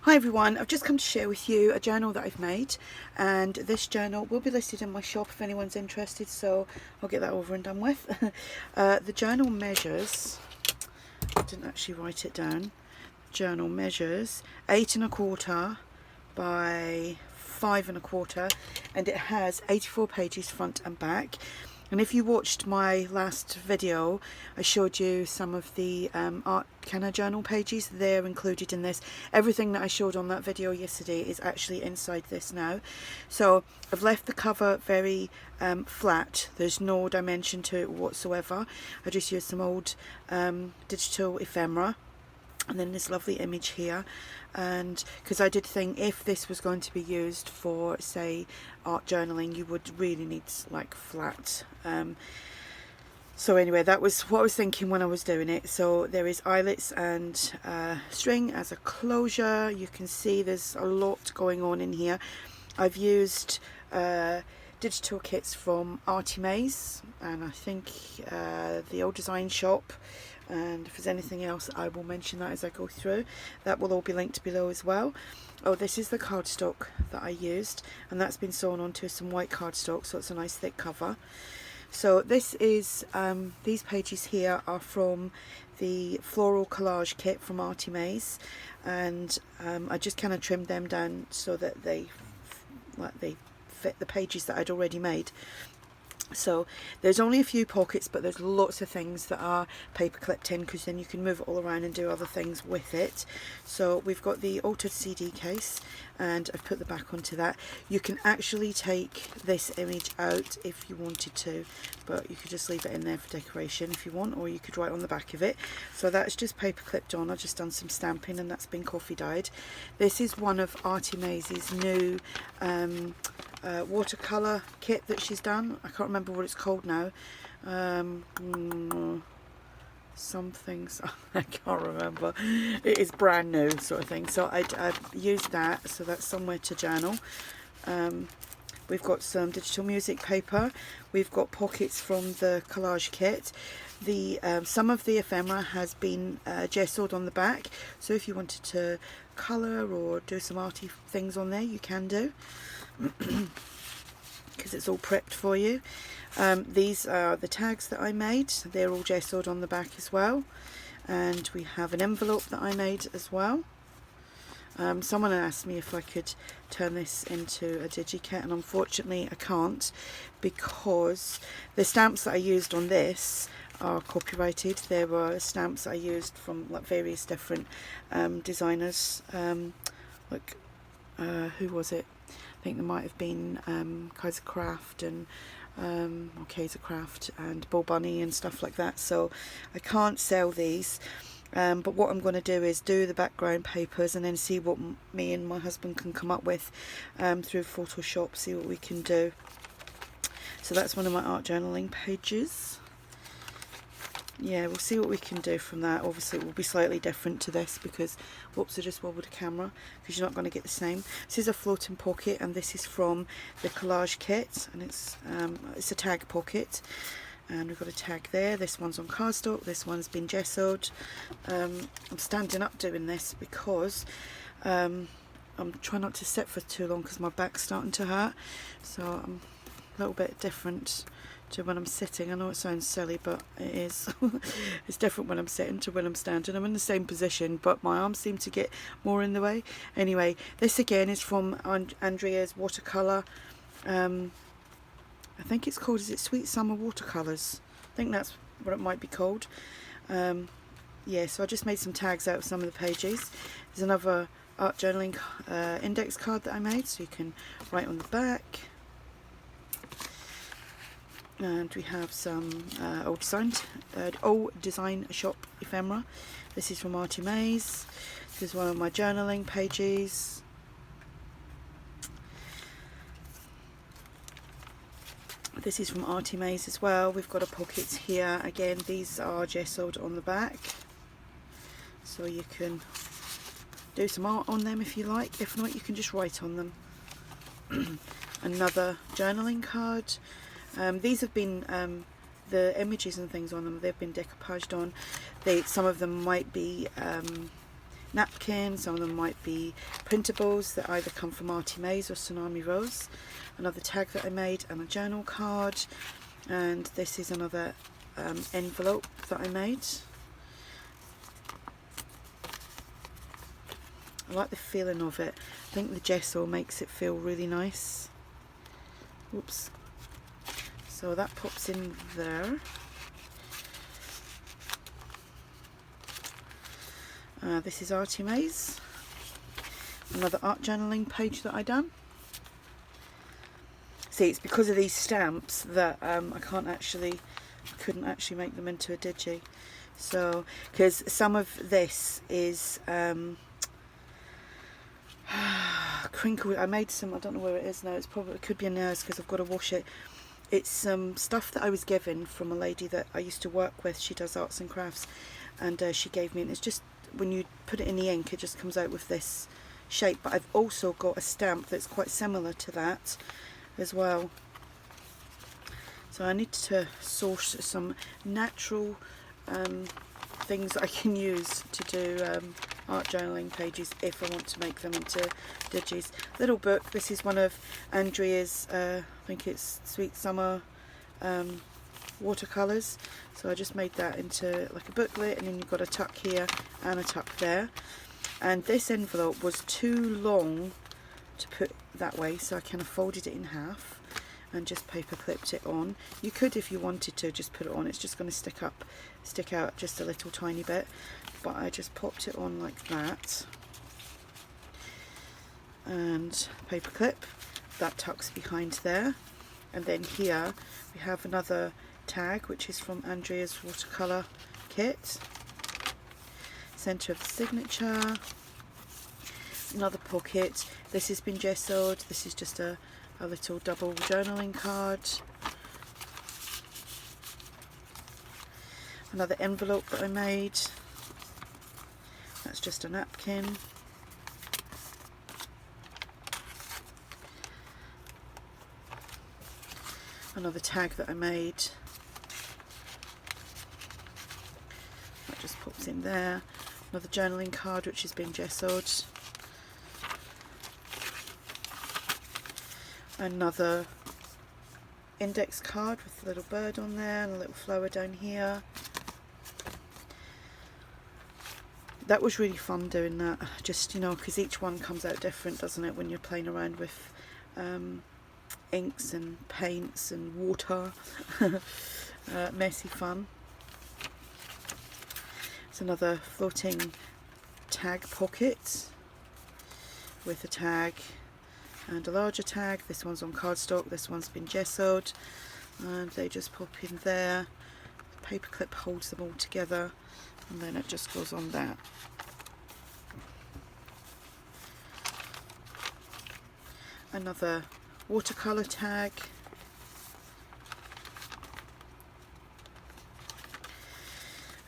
Hi everyone, I've just come to share with you a journal that I've made, and this journal will be listed in my shop if anyone's interested, so I'll get that over and done with. The journal measures, I didn't actually write it down, journal measures 8¼ by 5¼ and it has 84 pages front and back. And if you watched my last video, I showed you some of the art kind of journal pages. They're included in this. Everything that I showed on that video yesterday is actually inside this now. So I've left the cover very flat. There's no dimension to it whatsoever. I just used some old digital ephemera. And then this lovely image here, and because I did think if this was going to be used for, say, art journaling, you would really need like flat. So anyway, that was what I was thinking when I was doing it. So there is eyelets and string as a closure. You can see there's a lot going on in here. I've used digital kits from Artie Mays, and I think the old design shop, and if there's anything else I will mention that as I go through. That will all be linked below as well. Oh, this is the cardstock that I used, and that's been sewn onto some white cardstock, so it's a nice thick cover. So this is these pages here are from the floral collage kit from Artie Mays, and I just kind of trimmed them down so that they fit the pages that I'd already made. So there's only a few pockets, but there's lots of things that are paper clipped in, because then you can move it all around and do other things with it. So we've got the altered CD case, and I've put the back onto that. You can actually take this image out if you wanted to, but you could just leave it in there for decoration if you want, or you could write on the back of it. So that's just paper clipped on. I've just done some stamping, and that's been coffee dyed. This is one of Artie Mays' new watercolour kit that she's done. I can't remember what it's called now. Some things I can't remember. It is brand new sort of thing. So I've used that, so that's somewhere to journal. We've got some digital music paper. We've got pockets from the collage kit. The some of the ephemera has been gessoed on the back, so if you wanted to colour or do some arty things on there, you can do, because it's all prepped for you. These are the tags that I made. They're all gessoed on the back as well. And we have an envelope that I made as well. Someone asked me if I could turn this into a digikit, and unfortunately I can't, because the stamps that I used on this are copyrighted. There were stamps I used from like various different designers, like who was it? I think there might have been Kaisercraft and Kaisercraft and Bull Bunny and stuff like that. So I can't sell these. But what I'm going to do is do the background papers and then see what me and my husband can come up with through Photoshop, see what we can do. So that's one of my art journaling pages. Yeah, we'll see what we can do from that. Obviously it will be slightly different to this because, whoops, I just wobbled the camera, because you're not going to get the same. This is a floating pocket, and this is from the collage kit, and it's a tag pocket. And we've got a tag there. This one's on cardstock, this one's been gessoed. I'm standing up doing this because I'm trying not to sit for too long because my back's starting to hurt. So I'm a little bit different to when I'm sitting. I know it sounds silly, but it is. It's different when I'm sitting to when I'm standing. I'm in the same position, but my arms seem to get more in the way. Anyway, this again is from Andrea's watercolour. I think it's called, is it Sweet Summer Watercolours? I think that's what it might be called. Yeah, so I just made some tags out of some of the pages. There's another art journaling index card that I made, so you can write on the back. And we have some old design shop ephemera. This is from Artie Mays. This is one of my journaling pages. This is from Artie Mays as well. We've got a pocket here. Again, these are gessoed on the back, so you can do some art on them if you like. If not, you can just write on them. Another journaling card. These have been the images and things on them, they've been decoupaged on. Some of them might be napkins, some of them might be printables that either come from Artie Mays or Tsunami Rose. Another tag that I made, and a journal card, and this is another envelope that I made. I like the feeling of it. I think the gesso makes it feel really nice. Oops. So that pops in there. This is Artie Mays. Another art journaling page that I done. See, it's because of these stamps that I couldn't actually make them into a digi. So, because some of this is crinkled. I made some, I don't know where it is now, it could be in theirs because I've got to wash it. It's some stuff that I was given from a lady that I used to work with. She does arts and crafts, and she gave me, and it's just, when you put it in the ink, it just comes out with this shape. But I've also got a stamp that's quite similar to that as well. So I need to source some natural things that I can use to do art journaling pages if I want to make them into digis. Little book. This is one of Andrea's, I think it's Sweet Summer watercolours. So I just made that into like a booklet, and then you've got a tuck here and a tuck there. And this envelope was too long to put that way, so I kind of folded it in half and just paper clipped it on. You could, if you wanted to, just put it on. It's just going to stick out just a little tiny bit, but I just popped it on like that, and paper clip. That tucks behind there, and then here we have another tag which is from Andrea's watercolour kit. Centre of the signature. Another pocket. This has been gessoed. This is just a little double journaling card. Another envelope that I made. That's just a napkin. Another tag that I made. That just pops in there. Another journaling card which has been gessoed. Another index card with a little bird on there and a little flower down here. That was really fun doing that, just, you know, because each one comes out different, doesn't it, when you're playing around with inks and paints and water. Messy fun. It's another floating tag pocket with a tag and a larger tag. This one's on cardstock, this one's been gessoed, and they just pop in there. The paper clip holds them all together, and then it just goes on that. Another watercolour tag.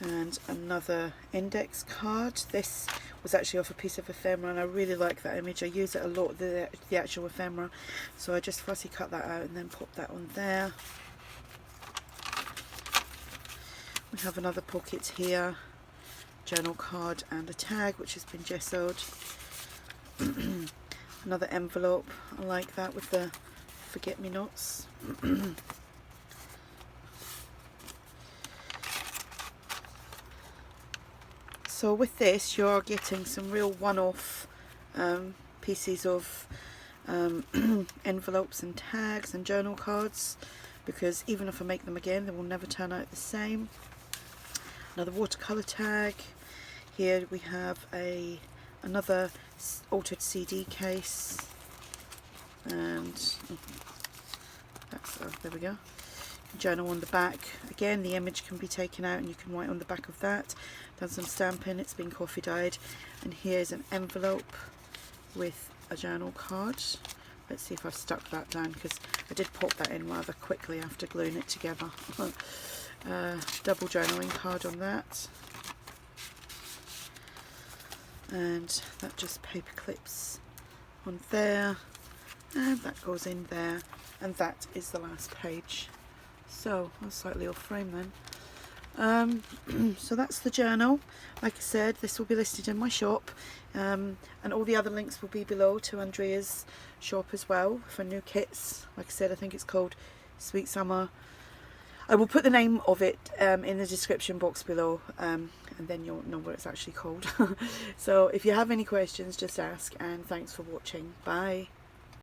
And another index card. This was actually off a piece of ephemera, and I really like that image. I use it a lot, the actual ephemera, so I just fussy cut that out and then pop that on there. We have another pocket here, journal card and a tag which has been gessoed. Another envelope, I like that with the forget-me-nots. So with this you're getting some real one-off pieces of envelopes and tags and journal cards, because even if I make them again they will never turn out the same. Another watercolour tag. Here we have another altered CD case, and that's there we go. Journal on the back. Again, the image can be taken out and you can write on the back of that. Done some stamping, it's been coffee dyed. And here's an envelope with a journal card. Let's see if I've stuck that down, because I did pop that in rather quickly after gluing it together. Double journaling card on that. And that just paper clips on there, and that goes in there, and that is the last page. So I'm slightly off frame then. So that's the journal. Like I said, this will be listed in my shop, and all the other links will be below to Andrea's shop as well for new kits. Like I said, I think it's called Sweet Summer. I will put the name of it in the description box below, and then you'll know what it's actually called. So if you have any questions, just ask, and thanks for watching. Bye.